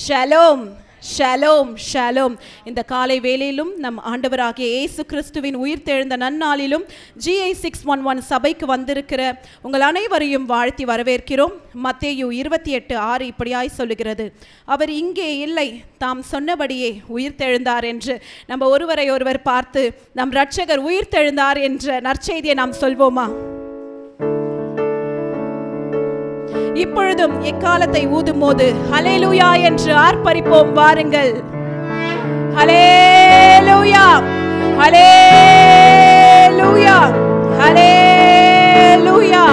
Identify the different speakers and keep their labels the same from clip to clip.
Speaker 1: Shalom shalom shalom. இந்த காலை வேளையிலும் நம் ஆண்டவராகிய இயேசு கிறிஸ்துவின் உயிர்த்தெழுந்த நன்னாளிலும் GI611 சபைக்கு வந்திருக்கிற உங்கள் அனைவரையும் வாழ்த்தி வரவேற்கிறோம். மத்தேயு 28:6 இப்படியாய் சொல்லுகிறது, அவர் இங்கே இல்லை, தாம் சொன்னபடியே உயிர்த்தெழுந்தார் என்று. நம்ம ஒருவரை ஒருவர் பார்த்து நம் இரட்சகர் உயிர்த்தெழுந்தார் என்ற நற்செய்தியை நாம் சொல்வோமா? இப்பொழுதும் எக்காலத்தை ஊதும் போது ஹல்லேலூயா என்று ஆர்ப்பரிப்போம். வாருங்கள். ஹல்லேலூயா ஹல்லேலூயா ஹல்லேலூயா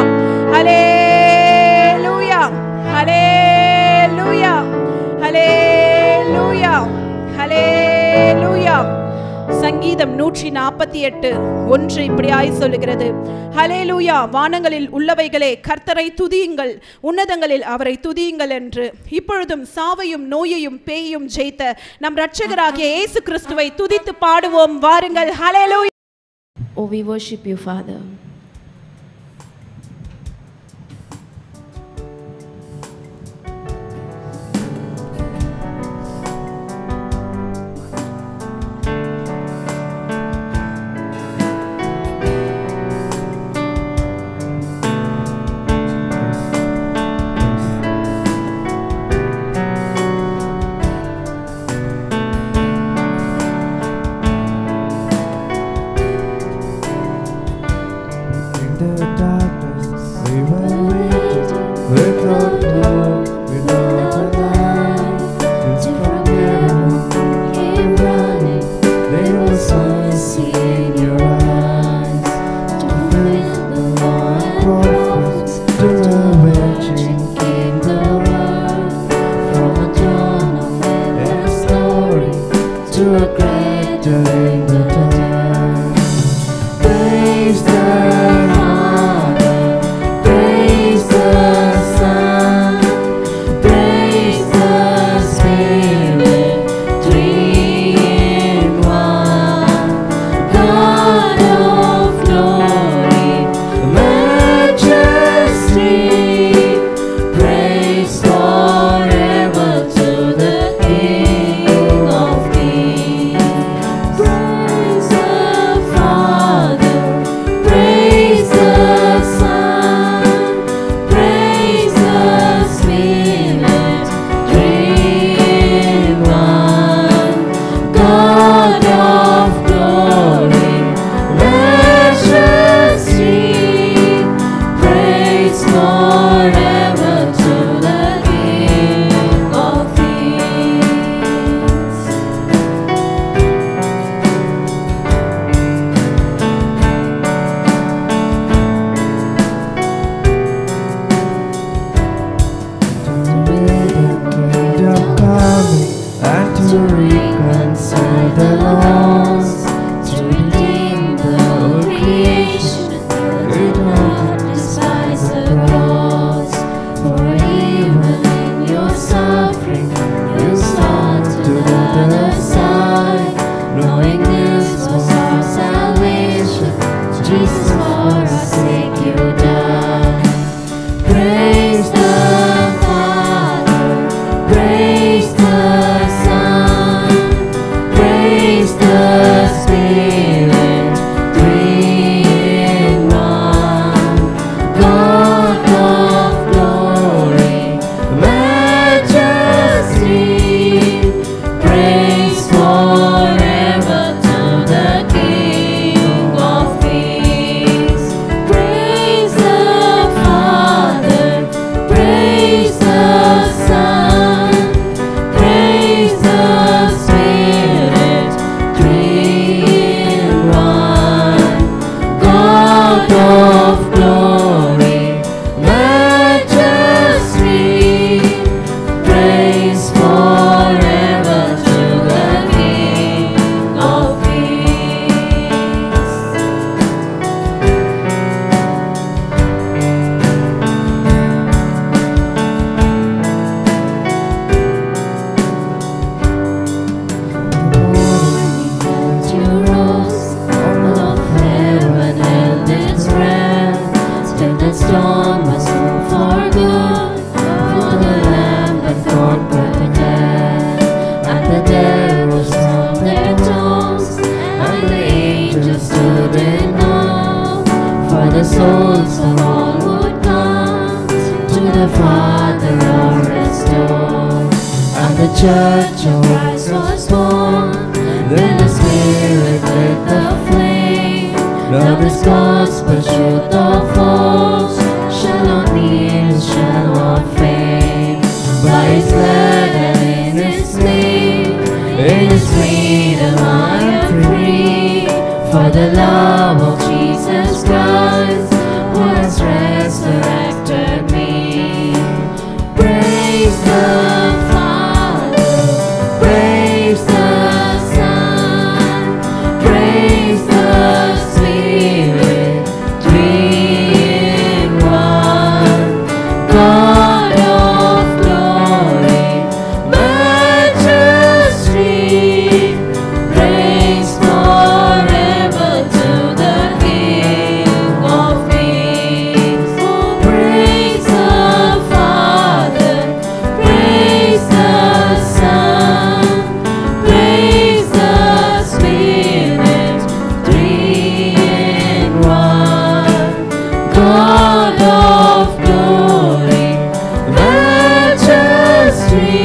Speaker 1: ஹல்லேலூயா ஹல்லேலூயா ஹல்லேலூயா ஹல்லேலூயா. சங்கீதம் 148:1 இப்படியாய் சொல்லுகிறது, ஹல்லேலூயா, வானங்களில் உள்ளவைகளே கர்த்தரை துதியுங்கள், உன்னதங்களில் அவரை துதியுங்கள் என்று. இப்பொழுதும் சாவையும் நோயையும் பேயையும் ஜெயித்த நம் இரட்சகராகிய இயேசு கிறிஸ்துவை துதித்து பாடுவோம். வாருங்கள். ஹல்லேலூயா.
Speaker 2: Oh, we worship you, Father.
Speaker 3: Praise the church of Christ was born. Then the Spirit lit the flame. Love is gospel, truth or false, shall not need, shall not fade. By His blood and in His name, in His freedom I am free. For the love of Jesus Christ, who has resurrected me. Praise the Father, praise the Son, praise the Spirit, three in one. God of glory, majesty, praise forever to the King of Kings. Praise the Father, praise the Son, praise the Spirit, three in one. God of glory, majesty,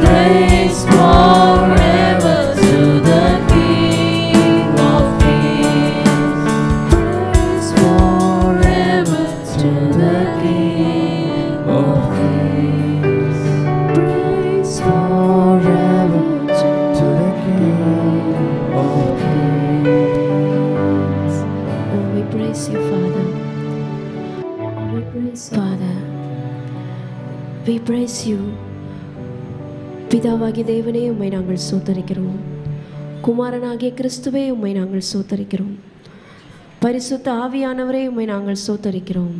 Speaker 3: praise forever to the King of Kings. Praise forever to the King of Kings. Praise forever to the King of Kings.
Speaker 2: Oh, we praise you, Father. We praise you, Father. We praise you. பிதாவாகிய தேவனே உம்மை நாங்கள் ஸ்தோத்தரிக்கிறோம். குமாரனாகிய கிறிஸ்துவே உம்மை நாங்கள் ஸ்தோத்தரிக்கிறோம். பரிசுத்த ஆவியானவரே உம்மை நாங்கள் ஸ்தோத்தரிக்கிறோம்.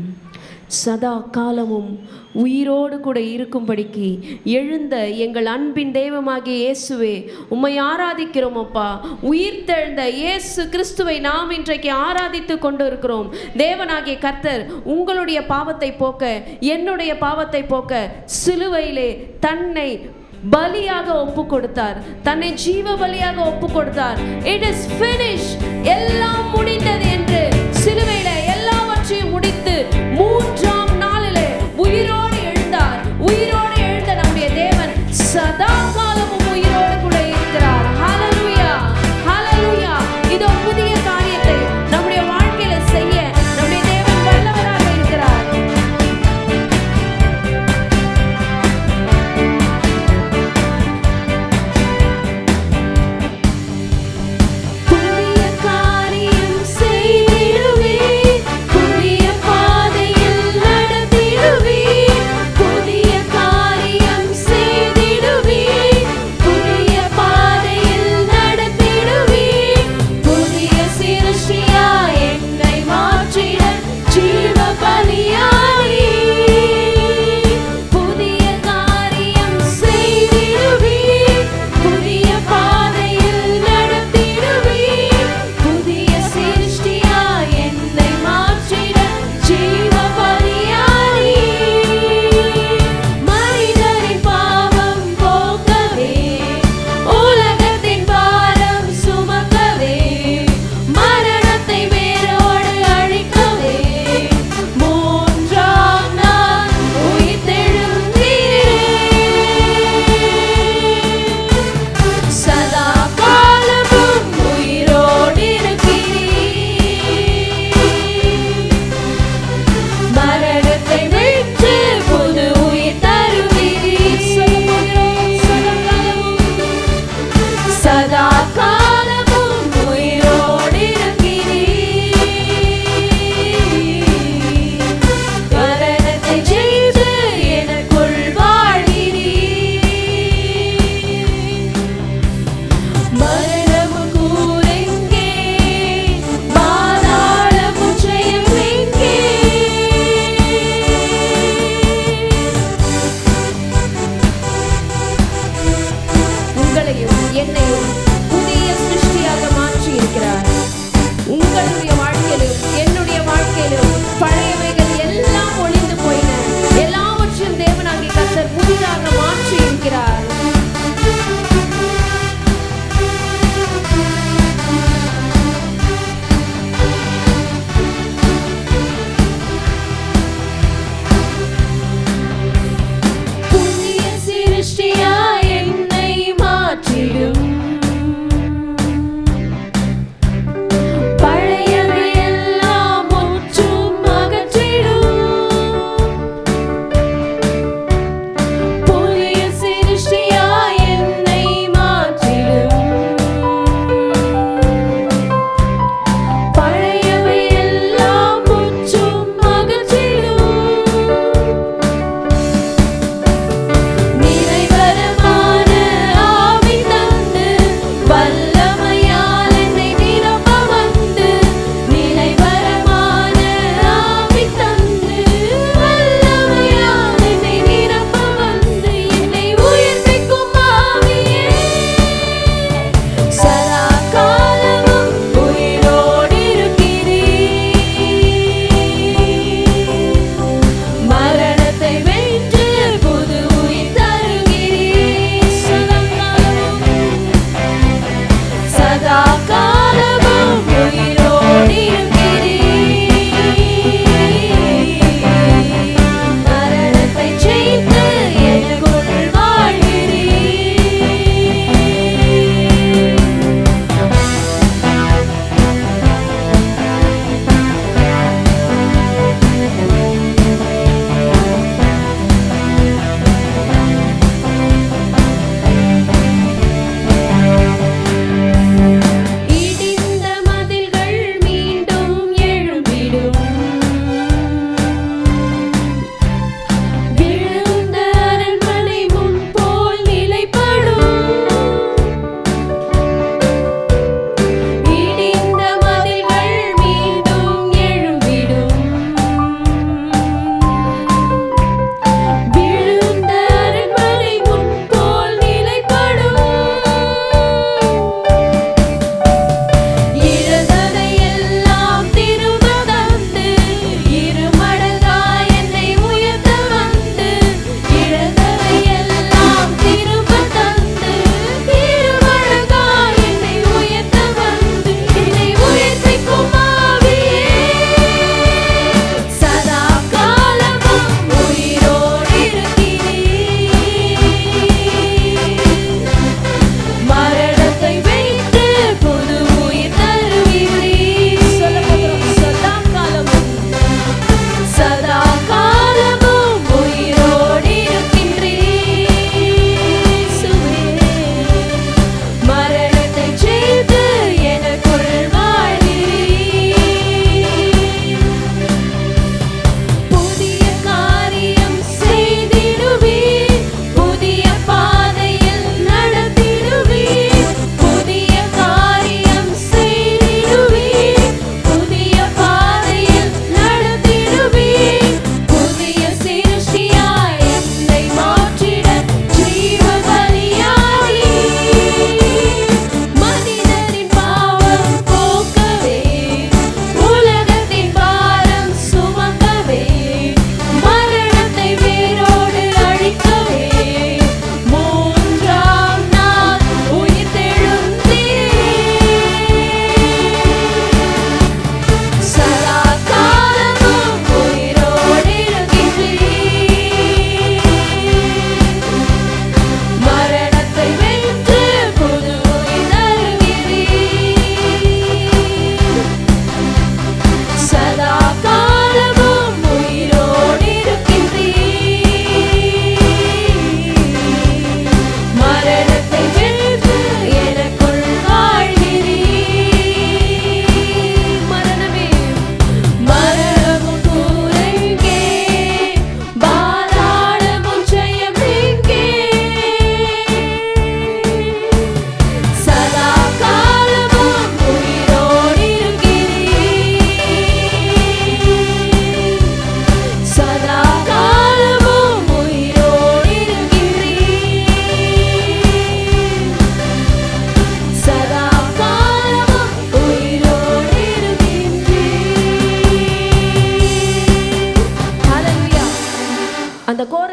Speaker 2: சதா காலமும் உயிரோடு கூட இருக்கும்படிக்கு எழுந்த எங்கள் அன்பின் தெய்வமாகிய இயேசுவே உம்மை ஆராதிக்கிறோம் அப்பா. உயிர்த்தெழுந்த இயேசு கிறிஸ்துவை நாம் இன்றைக்கு ஆராதித்து கொண்டு இருக்கிறோம். தேவனாகிய கர்த்தர் உங்களுடைய பாவத்தை போக்க, என்னுடைய பாவத்தை போக்க சிலுவையிலே தன்னை பலியாக ஒப்பு கொடுத்தார். தன்னை ஜீவ பலியாக ஒப்பு கொடுத்தார். இட் இஸ் finished, எல்லாம் முடிந்தது என்று சிலுவையில எல்லாவற்றையும் முடித்து மூன்றாம் நாளிலே உயிரோடு எழுந்தார். உயிரோடு எழுந்த நம்முடைய தேவன் சதா காலமும் உயிரோடு கூட இருக்கிறார். ஹalleluya, ஹalleluya. இதோ புதிய காரியத்தை நம்முடைய வாழ்க்கையில செய்ய நம்முடைய தேவன் வல்லவராக இருக்கிறார். புதிய காரியம் செய்திடுவே, புதிய பாதையில்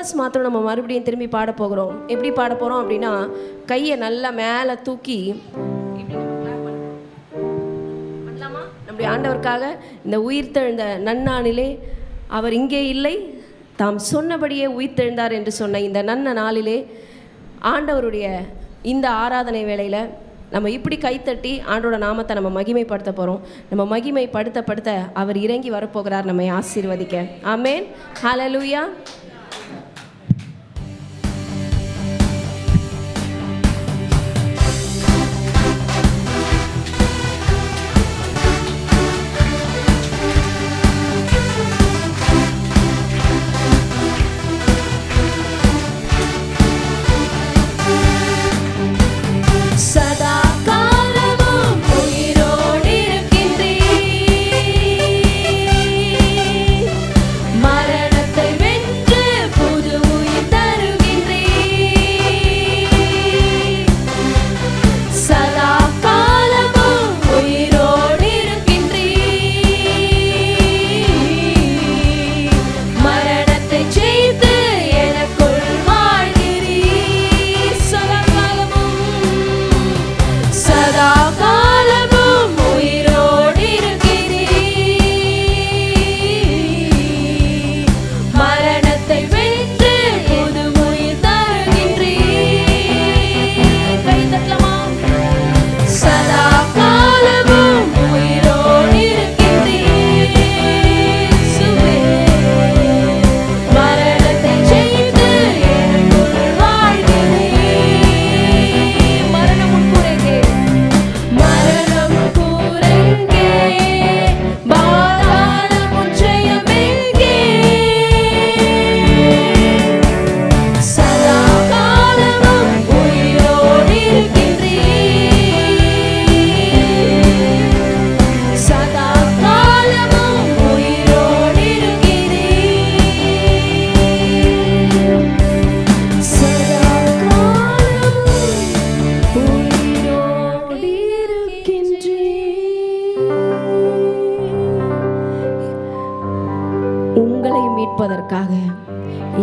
Speaker 2: வேர்ட்ஸ் மாத்திரம் நம்ம மறுபடியும் திரும்பி பாட போகிறோம். எப்படி பாட போகிறோம் அப்படின்னா, கையை நல்லா மேலே தூக்கி பண்ணலாமா? நம்முடைய ஆண்டவருக்காக இந்த உயிர்த்தெழுந்த நன்னாளிலே, அவர் இங்கே இல்லை, தாம் சொன்னபடியே உயிர்த்தெழுந்தார் என்று சொன்ன இந்த நன்ன நாளிலே ஆண்டவருடைய இந்த ஆராதனை வேளையில் நம்ம இப்படி கைத்தட்டி ஆண்டோட நாமத்தை நம்ம மகிமைப்படுத்த போகிறோம். நம்ம மகிமைப்படுத்த அவர் இறங்கி வரப்போகிறார் நம்மை ஆசீர்வதிக்க. ஆமென், ஹல்லேலூயா.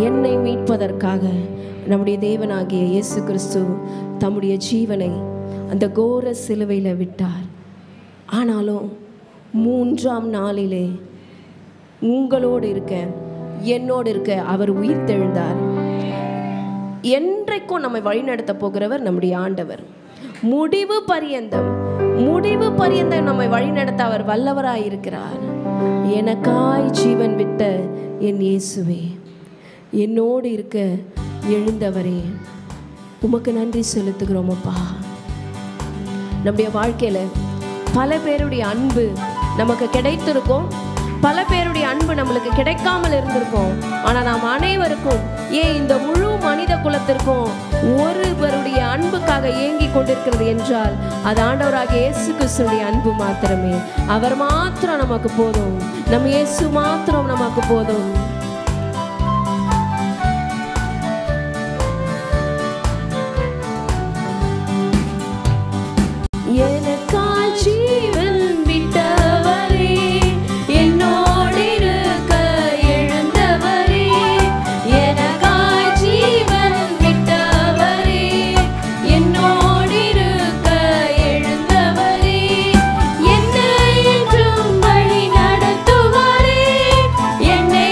Speaker 2: என்னை மீட்பதற்காக நம்முடைய தேவனாகிய இயேசு கிறிஸ்து தம்முடைய ஜீவனை அந்த கோர சிலுவையில் விட்டார். ஆனாலும் 3ஆம் நாளிலே உங்களோடு இருக்க, என்னோடு இருக்க அவர் உயிர்த்தெழுந்தார். என்றைக்கும் நம்மை வழிநடத்த போகிறவர் நம்முடைய ஆண்டவர். முடிவு பரியந்தம் நம்மை வழிநடத்த அவர் வல்லவராயிருக்கிறார். எனக்காய் ஜீவன் விட்ட என் இயேசுவே, என்னோடு இருக்க எழுந்தவரே, உமக்கு நன்றி செலுத்துகிறோம் அப்பா. நம்முடைய வாழ்க்கையில பல பேருடைய அன்பு நமக்கு கிடைத்திருக்கும், பல பேருடைய அன்பு நம்மளுக்கு கிடைக்காமல் இருந்திருக்கும். ஆனால் நாம் அனைவருக்கும், ஏன் இந்த முழு மனித குலத்திற்கும் ஒருவருடைய அன்புக்காக ஏங்கி கொண்டிருக்கிறது என்றால் அது ஆண்டவராகிய இயேசு கிறிஸ்துவின் அன்பு மாத்திரமே. அவர் மாத்திரம் நமக்கு போதும், நம் இயேசு மாத்திரம் நமக்கு போதும். எனக்காய் ஜீவன் விட்டவரே, என்னோடு இருக்க எழுந்தவரே, எனக்காய் ஜீவன் விட்டவரே, என்னோடு இருக்க எழுந்தவரே, என்னை என்றும் வழி நடத்துவாரே, என்னை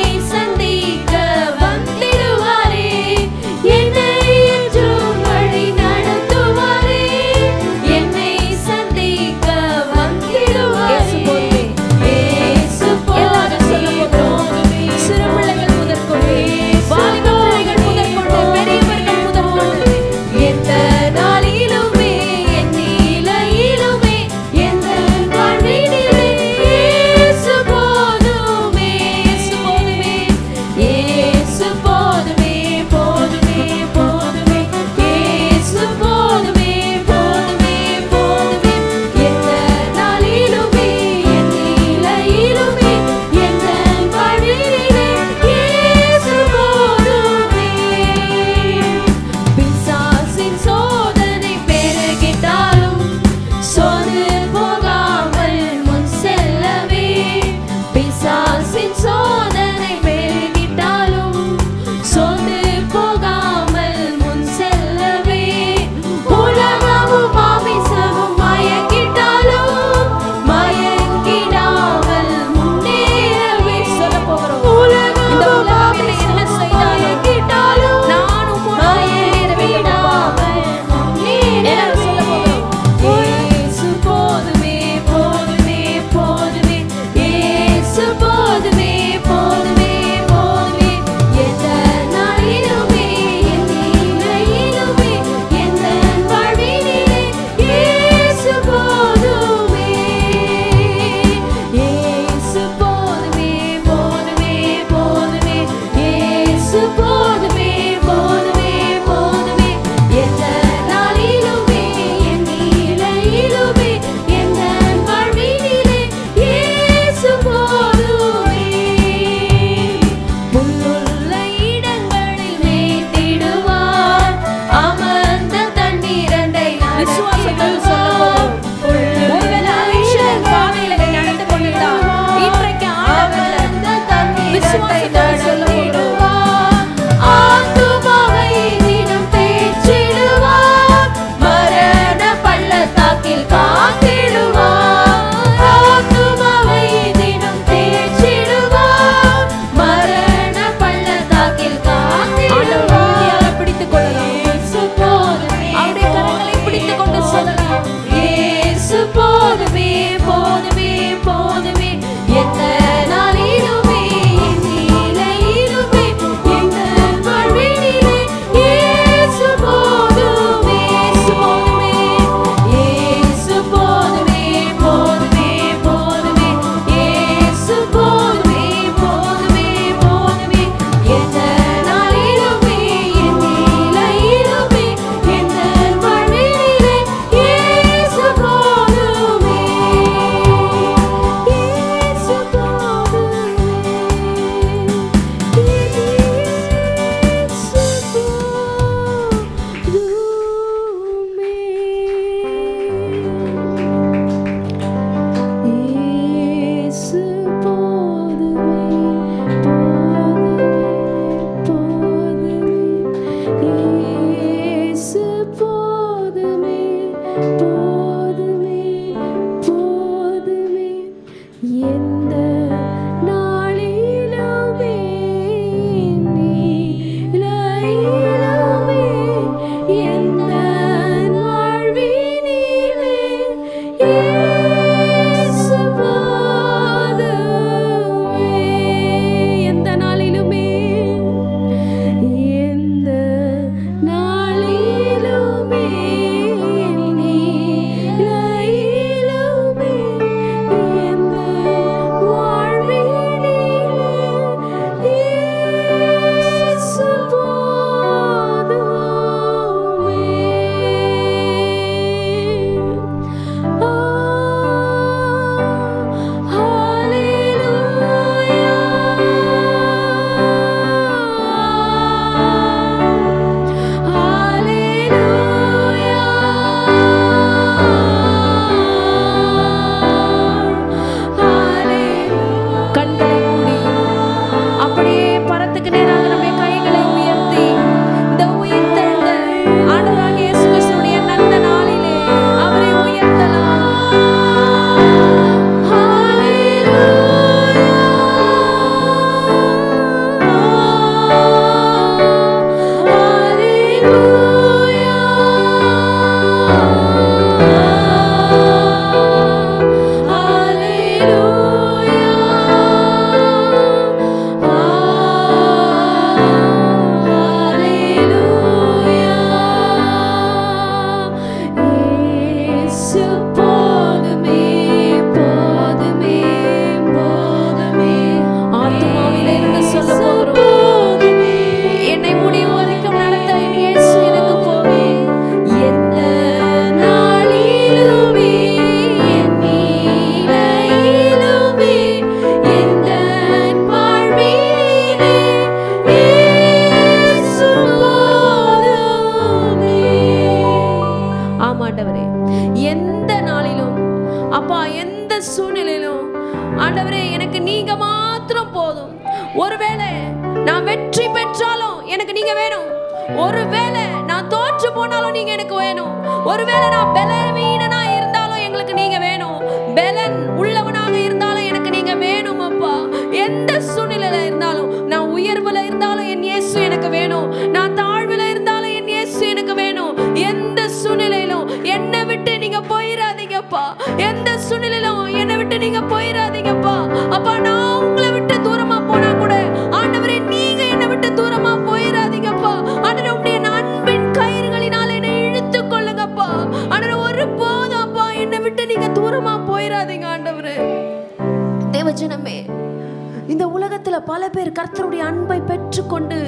Speaker 2: அப்பா எந்த சூழ்நிலையிலும் ஆண்டவரே எனக்கு நீங்க மாத்திரம் போதும். ஒருவேளை நான் வெற்றி பெற்றாலும் எனக்கு நீங்க வேணும். ஒருவேளை நான் தோற்று போனாலும் நீங்க எனக்கு வேணும். ஒருவேளை நான் பலவீனனா இருந்தாலும் எங்களுக்கு நீங்க வேணும். பலன் உள்ளவனாக இருந்தாலும் எனக்கு நீங்க வேணும் அப்பா. எந்த சூழ்நிலையில இருந்தாலும், நான் உயர்வுல இருந்தாலும் என் இயேசு எனக்கு வேணும். நான் தாழ்வுல இருந்தாலும் என் இயேசு எனக்கு வேணும். எந்த சூழ்நிலையிலும் என்னை விட்டு நீங்க போயிடாதீங்கப்பா. எந்த சூழ்நிலையிலும் என்னை விட்டு நீங்க போயிடாதீங்கப்பா. அப்பா நான் உங்களை விட்டு தூரமா போனா கூட ஆண்டவரே நீங்க என்னை விட்டு தூரமா போயிடாதீங்கப்பா. ஆண்டவரே உம்முடைய அன்பின் கயிறுகளினால என்னை இழுத்து கொள்ளுங்கப்பா. ஆண்டவரே ஒருபோதும் அப்பா என்னை விட்டு நீங்க தூரமா போயிடாதீங்க ஆண்டவரே. தேவஜனமே, இந்த உலகத்துல பல பேர் கர்த்தருடைய அன்பை பெற்றுக்கொண்டு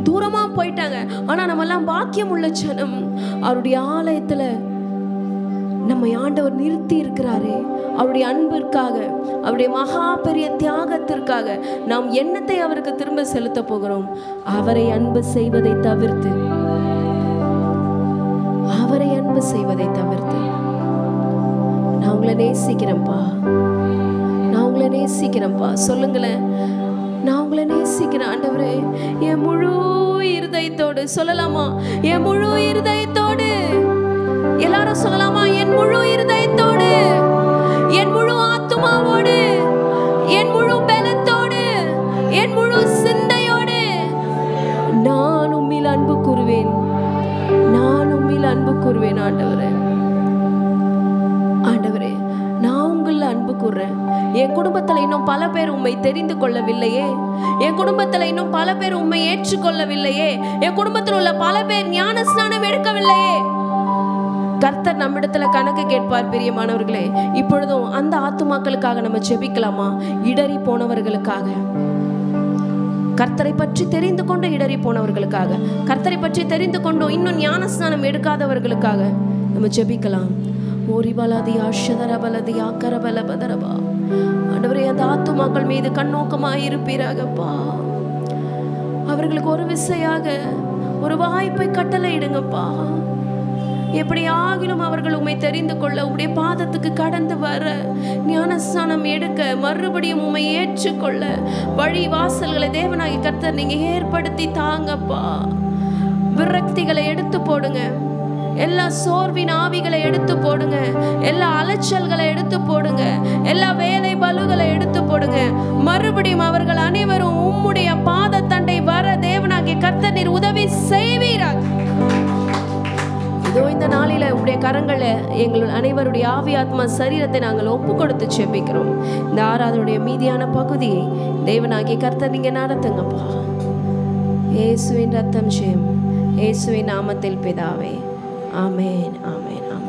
Speaker 2: தூரமா போயிட்டாங்க. ஆனா நம்ம எல்லாம் பாக்கியம் உள்ள ஜனம். அவருடைய ஆலயத்துல நம்ம ஆண்டவர் நிறுத்தி இருக்கிறாரே, அவருடைய அன்பிற்காக, அவருடைய மகா பெரிய தியாகத்திற்காக நாம் எண்ணத்தை அவருக்கு திரும்ப செலுத்த போகிறோம். அவரை அன்பு செய்வதை தவிர்த்து, அவரை அன்பு செய்வதை தவிர்த்து, நான் உங்களை நேசிக்கிறேன்ப்பா, நான் உங்களை நேசிக்கிறேன்ப்பா சொல்லுங்களேன். நான் உங்களை நேசிக்கிறேன் ஆண்டவரே. என் முழு இருதயத்தோடு சொல்லலாமா? என் முழு இருதயத்தோடு எல்லாரும் சொல்லலாமா? என் முழு இருதயத்தோடு, என் முழு ஆத்துமாவோடு, என் முழு பலத்தோடு, என் முழு சிந்தையோடு நான் உம்மில் அன்பு கூறுவேன். நான் உம்மில் அன்பு கூறுவேன் ஆண்டவரே. ஆண்டவரே நான் உங்கள அன்பு கூறுறேன். என் குடும்பத்துல இன்னும் பல பேர் உம்மை தெரிந்து கொள்ளவில்லையே. என் குடும்பத்துல இன்னும் பல பேர் உம்மை ஏற்றுக்கொள்ளவில்லையே. என் குடும்பத்தில் உள்ள பல பேர் ஞான ஸ்நானம் எடுக்கவில்லையே. கர்த்தர் நம்மிடத்துல கணக்கு கேட்பார். பிரியமானவர்களே, இப்பொழுதும் அந்த ஆத்துமாக்களுக்காக நம்ம ஜெபிக்கலாமா? இடறி போனவர்களுக்காக, கர்த்தரை பற்றி தெரிந்து கொண்டு இடறி போனவர்களுக்காக, கர்த்தரை பற்றி தெரிந்து கொண்டும் இன்னும் ஞானஸ்நானம் எடுக்காதவர்களுக்காக நம்ம ஜெபிக்கலாம். ஓரிபலதி ஆஷதரபலதி ஆக்கரபலபதரபா. ஆண்டவரே அந்த ஆத்துமாக்கள் மீது கண்ணோக்கமாய் இருப்பீராகப்பா. அவர்களுக்கு ஒரு விசையாக ஒரு வாய்ப்பை கட்டளையிடுங்கப்பா. எப்படி ஆகிலும் அவர்கள் உம்மை தெரிந்து கொள்ள, உம்முடைய பாதத்துக்கு கடந்து வர, ஞானஸ்நானம் எடுக்க, மறுபடியும் உம்மை ஏற்றுக்கொள்ள வழி வாசல்களை தேவனாகிய கர்த்தர் நீங்க ஏற்படுத்தி தாங்கப்பா. விரக்திகளை எடுத்து போடுங்க. எல்லா சோர்வின் ஆவிகளை எடுத்து போடுங்க. எல்லா அலைச்சல்களை எடுத்து போடுங்க. எல்லா வேலை பலுகளை எடுத்து போடுங்க. மறுபடியும் அவர்கள் அனைவரும் உம்முடைய பாதத்தண்டை வர தேவனாகிய கர்த்தர் நீர் உதவி செய்வீராக. இதோ இந்த நாளில உடைய கரங்களை எங்கள் அனைவருடைய ஆவி ஆத்மா சரீரத்தை நாங்கள் ஒப்பு கொடுத்து செபிக்கிறோம். இந்த ஆராதனுடைய மீதியான பகுதியை தேவனாகிய கர்த்தர் நீங்க நடத்துங்கப்பா. இயேசுவின் ரத்தம் ஜெயம், இயேசுவின் நாமத்தில் பிதாவே. ஆமென், ஆமென், ஆமென்.